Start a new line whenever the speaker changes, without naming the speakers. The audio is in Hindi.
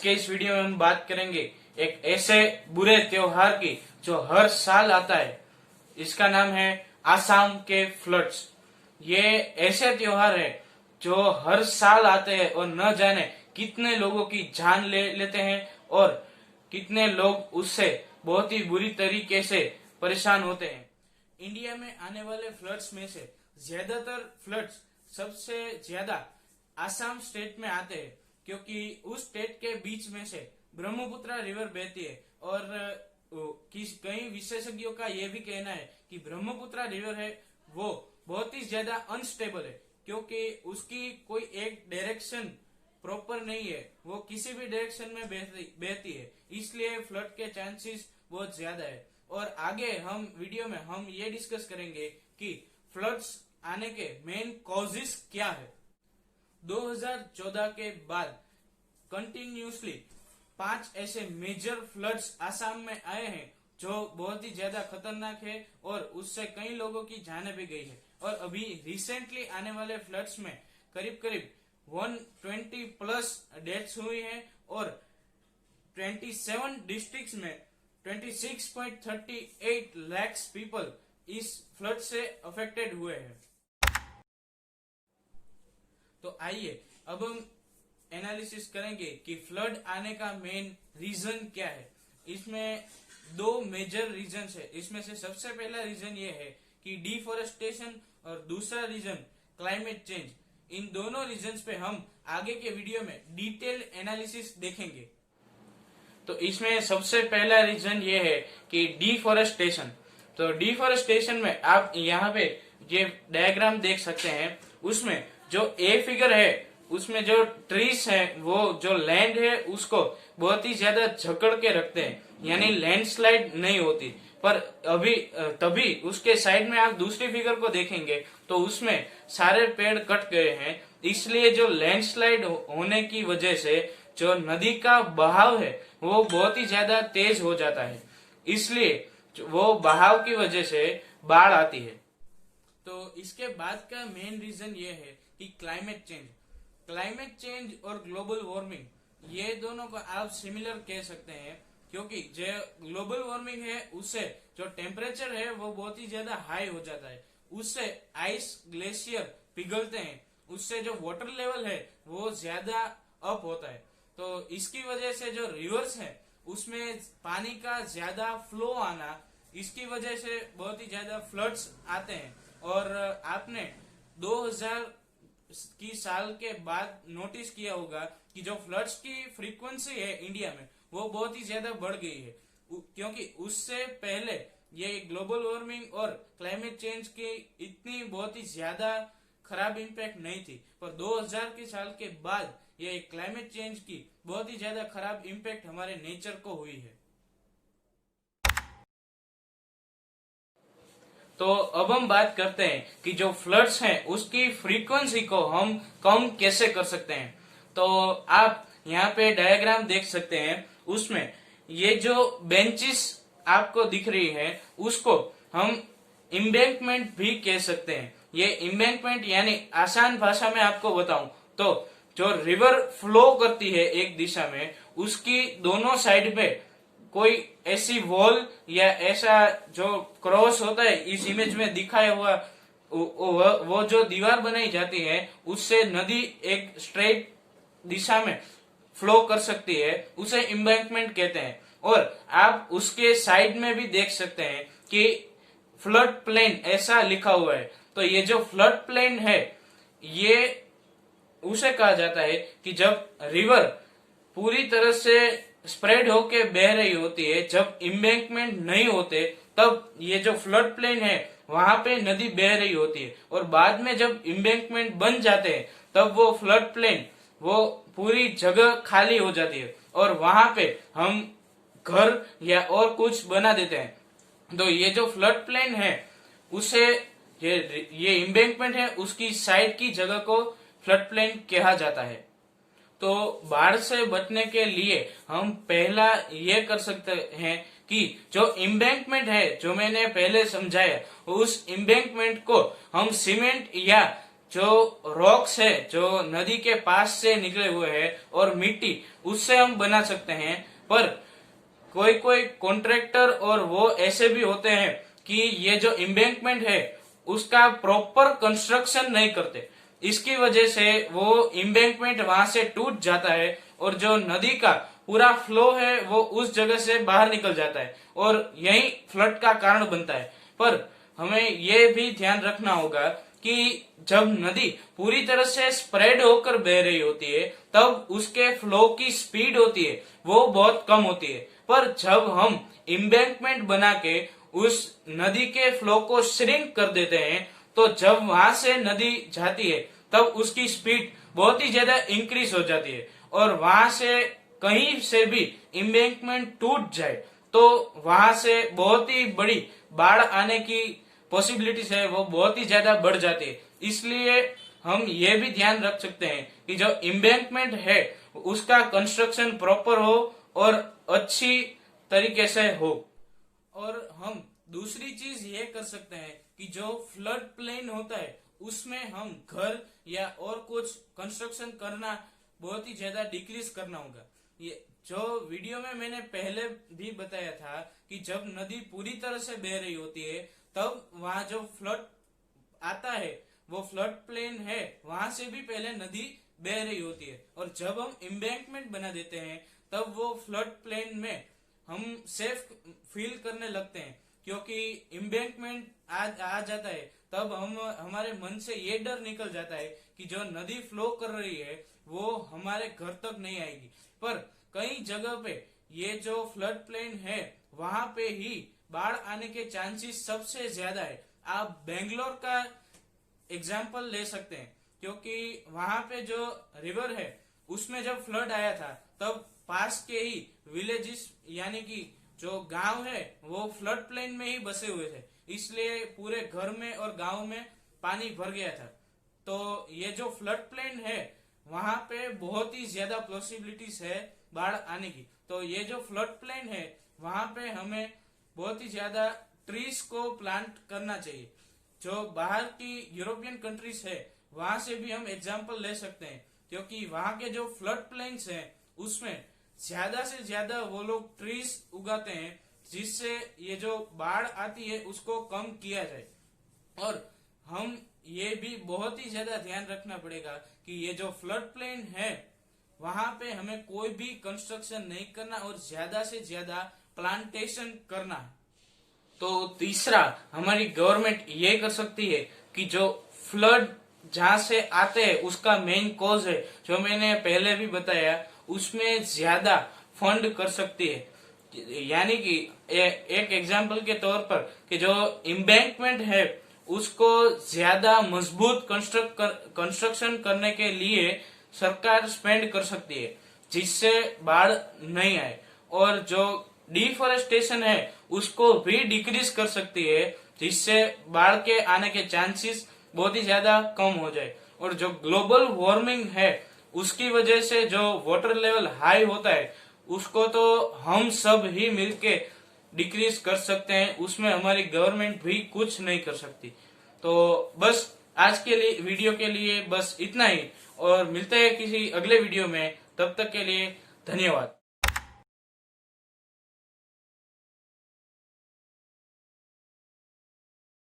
के इस वीडियो में हम बात करेंगे एक ऐसे बुरे त्योहार की जो हर साल आता है। इसका नाम है आसाम के फ्लड्स। ये ऐसे त्योहार है जो हर साल आते हैं और न जाने कितने लोगों की जान ले लेते हैं और कितने लोग उससे बहुत ही बुरी तरीके से परेशान होते हैं। इंडिया में आने वाले फ्लड्स में से ज्यादातर फ्लड्स सबसे ज्यादा आसाम स्टेट में आते हैं, क्योंकि उस स्टेट के बीच में से ब्रह्मपुत्र रिवर बहती है। और कई विशेषज्ञों का यह भी कहना है कि ब्रह्मपुत्र रिवर है वो बहुत ही ज्यादा अनस्टेबल है, क्योंकि उसकी कोई एक डायरेक्शन प्रॉपर नहीं है, वो किसी भी डायरेक्शन में बहती है, इसलिए फ्लड के चांसेस बहुत ज्यादा है। और आगे हम वीडियो में हम ये डिस्कस करेंगे कि फ्लड्स आने के मेन कॉजेस क्या है। 2014 के बाद कंटिन्यूसली 5 ऐसे मेजर फ्लड्स आसाम में आए हैं जो बहुत ही ज्यादा खतरनाक है और उससे कई लोगों की जानें भी गई है। और अभी रिसेंटली आने वाले फ्लड्स में करीब करीब 120 प्लस डेथ्स हुई है और 27 डिस्ट्रिक्ट्स में 26.38 लाख पीपल इस फ्लड से अफेक्टेड हुए हैं। तो आइए अब हम एनालिसिस करेंगे कि फ्लड आने का मेन रीजन क्या है। इसमें 2 मेजर रीजन है। इसमें से सबसे पहला रीजन ये है कि डिफॉरेस्टेशन और दूसरा रीजन क्लाइमेट चेंज। इन दोनों रीजन पे हम आगे के वीडियो में डिटेल एनालिसिस देखेंगे। तो इसमें सबसे पहला रीजन ये है कि डिफॉरेस्टेशन। तो डिफॉरेस्टेशन में आप यहाँ पे ये डायग्राम देख सकते हैं। उसमें जो ए फिगर है उसमें जो ट्रीज है वो जो लैंड है उसको बहुत ही ज्यादा जकड़ के रखते हैं, यानी लैंडस्लाइड नहीं होती। पर अभी तभी उसके साइड में आप दूसरी फिगर को देखेंगे तो उसमें सारे पेड़ कट गए हैं, इसलिए जो लैंडस्लाइड होने की वजह से जो नदी का बहाव है वो बहुत ही ज्यादा तेज हो जाता है, इसलिए वो बहाव की वजह से बाढ़ आती है। तो इसके बाद का मेन रीजन ये है कि क्लाइमेट चेंज और ग्लोबल वार्मिंग, ये दोनों को आप सिमिलर कह सकते हैं, क्योंकि जो ग्लोबल वार्मिंग है उससे जो टेम्परेचर है वो बहुत ही ज्यादा हाई हो जाता है, उससे आइस ग्लेशियर पिघलते हैं, उससे जो वाटर लेवल है वो ज्यादा अप होता है। तो इसकी वजह से जो रिवर्स है उसमें पानी का ज्यादा फ्लो आना, इसकी वजह से बहुत ही ज्यादा फ्लड्स आते हैं। और आपने 2000 की साल के बाद नोटिस किया होगा कि जो फ्लड्स की फ्रीक्वेंसी है इंडिया में वो बहुत ही ज्यादा बढ़ गई है, क्योंकि उससे पहले ये ग्लोबल वार्मिंग और क्लाइमेट चेंज की इतनी बहुत ही ज्यादा खराब इम्पैक्ट नहीं थी, पर 2000 के साल के बाद ये क्लाइमेट चेंज की बहुत ही ज्यादा खराब इम्पैक्ट हमारे नेचर को हुई है। तो अब हम बात करते हैं कि जो फ्लड्स हैं उसकी फ्रीक्वेंसी को हम कम कैसे कर सकते हैं। तो आप यहाँ पे डायग्राम देख सकते हैं, उसमें ये जो बेंचेस आपको दिख रही है उसको हम इम्बैंकमेंट भी कह सकते हैं। ये इम्बैंकमेंट यानी आसान भाषा में आपको बताऊं तो जो रिवर फ्लो करती है एक दिशा में, उसकी दोनों साइड पे कोई ऐसी वॉल या ऐसा जो क्रॉस होता है इस इमेज में दिखाया हुआ वो जो दीवार बनाई जाती है उससे नदी एक स्ट्रेट दिशा में फ्लो कर सकती है, उसे एम्बैंकमेंट कहते हैं। और आप उसके साइड में भी देख सकते हैं कि फ्लड प्लेन ऐसा लिखा हुआ है। तो ये जो फ्लड प्लेन है ये उसे कहा जाता है कि जब रिवर पूरी तरह से स्प्रेड होके बह रही होती है, जब इम्बैंकमेंट नहीं होते तब ये जो फ्लड प्लेन है वहां पे नदी बह रही होती है, और बाद में जब इम्बैंकमेंट बन जाते हैं तब वो फ्लड प्लेन वो पूरी जगह खाली हो जाती है और वहां पे हम घर या और कुछ बना देते हैं। तो ये जो फ्लड प्लेन है उसे ये इम्बैंकमेंट है उसकी साइड की जगह को फ्लड प्लेन कहा जाता है। तो बाढ़ से बचने के लिए हम पहला ये कर सकते हैं कि जो एम्बैंकमेंट है जो मैंने पहले समझाया, उस एम्बैंकमेंट को हम सीमेंट या जो रॉक्स है, जो नदी के पास से निकले हुए हैं और मिट्टी, उससे हम बना सकते हैं। पर कोई कोई कॉन्ट्रैक्टर और वो ऐसे भी होते हैं कि ये जो एम्बैंकमेंट है उसका प्रॉपर कंस्ट्रक्शन नहीं करते। इसकी वजह से वो एम्बैंकमेंट वहां से टूट जाता है और जो नदी का पूरा फ्लो है वो उस जगह से बाहर निकल जाता है और यही फ्लड का कारण बनता है। पर हमें ये भी ध्यान रखना होगा कि जब नदी पूरी तरह से स्प्रेड होकर बह रही होती है तब उसके फ्लो की स्पीड होती है वो बहुत कम होती है। पर जब हम एम्बैंकमेंट बना के उस नदी के फ्लो को श्रिंक कर देते हैं तो जब वहां से नदी जाती है तब उसकी स्पीड बहुत ही ज्यादा इंक्रीज हो जाती है और वहां से कहीं से भी एम्बैंकमेंट टूट जाए तो वहां से बहुत ही बड़ी बाढ़ आने की पॉसिबिलिटीज है वो बहुत ही ज्यादा बढ़ जाती है। इसलिए हम ये भी ध्यान रख सकते हैं कि जो एम्बैंकमेंट है उसका कंस्ट्रक्शन प्रॉपर हो और अच्छी तरीके से हो। और हम दूसरी चीज ये कर सकते हैं कि जो फ्लड प्लेन होता है उसमें हम घर या और कुछ कंस्ट्रक्शन करना बहुत ही ज्यादा डिक्रीज करना होगा। ये जो वीडियो में मैंने पहले भी बताया था कि जब नदी पूरी तरह से बह रही होती है तब वहां जो फ्लड आता है वो फ्लड प्लेन है वहां से भी पहले नदी बह रही होती है और जब हम एम्बैंकमेंट बना देते हैं तब वो फ्लड प्लेन में हम सेफ फील करने लगते हैं क्योंकि एम्बैंकमेंट आ जाता है तब हम हमारे मन से ये डर निकल जाता है कि जो नदी फ्लो कर रही है वो हमारे घर तक नहीं आएगी। पर कई जगह पे ये जो फ्लड प्लेन है वहां पे ही बाढ़ आने के चांसेस सबसे ज्यादा है। आप बेंगलोर का एग्जाम्पल ले सकते हैं क्योंकि वहां पे जो रिवर है उसमें जब फ्लड आया था तब पास के ही विलेजेस यानी कि जो गांव है वो फ्लड प्लेन में ही बसे हुए थे, इसलिए पूरे घर में और गांव में पानी भर गया था। तो ये जो फ्लड प्लेन है वहां पे बहुत ही ज्यादा पॉसिबिलिटीज है बाढ़ आने की। तो ये जो फ्लड प्लेन है वहां पे हमें बहुत ही ज्यादा ट्रीज को प्लांट करना चाहिए। जो बाहर की यूरोपियन कंट्रीज है वहां से भी हम एग्जांपल ले सकते हैं क्योंकि वहां के जो फ्लड प्लेन्स हैं उसमें ज्यादा से ज्यादा वो लोग ट्रीज उगाते हैं जिससे ये जो बाढ़ आती है उसको कम किया जाए। और हम ये भी बहुत ही ज्यादा ध्यान रखना पड़ेगा कि ये जो फ्लड प्लेन है वहां पे हमें कोई भी कंस्ट्रक्शन नहीं करना और ज्यादा से ज्यादा प्लांटेशन करना। तो तीसरा हमारी गवर्नमेंट ये कर सकती है कि जो फ्लड जहां से आते हैं उसका मेन कॉज है जो मैंने पहले भी बताया उसमें ज्यादा फंड कर सकती है। यानी कि एक एग्जांपल के तौर पर कि जो एम्बैंकमेंट है उसको ज्यादा मजबूत कंस्ट्रक्शन करने के लिए सरकार स्पेंड कर सकती है जिससे बाढ़ नहीं आए और जो डिफॉरेस्टेशन है उसको भी डिक्रीज कर सकती है जिससे बाढ़ के आने के चांसेस बहुत ही ज्यादा कम हो जाए। और जो ग्लोबल वार्मिंग है उसकी वजह से जो वाटर लेवल हाई होता है उसको तो हम सब ही मिलके डिक्रीज कर सकते हैं, उसमें हमारी गवर्नमेंट भी कुछ नहीं कर सकती। तो बस आज के लिए वीडियो के लिए बस इतना ही और मिलते हैं किसी अगले वीडियो में, तब तक के लिए धन्यवाद।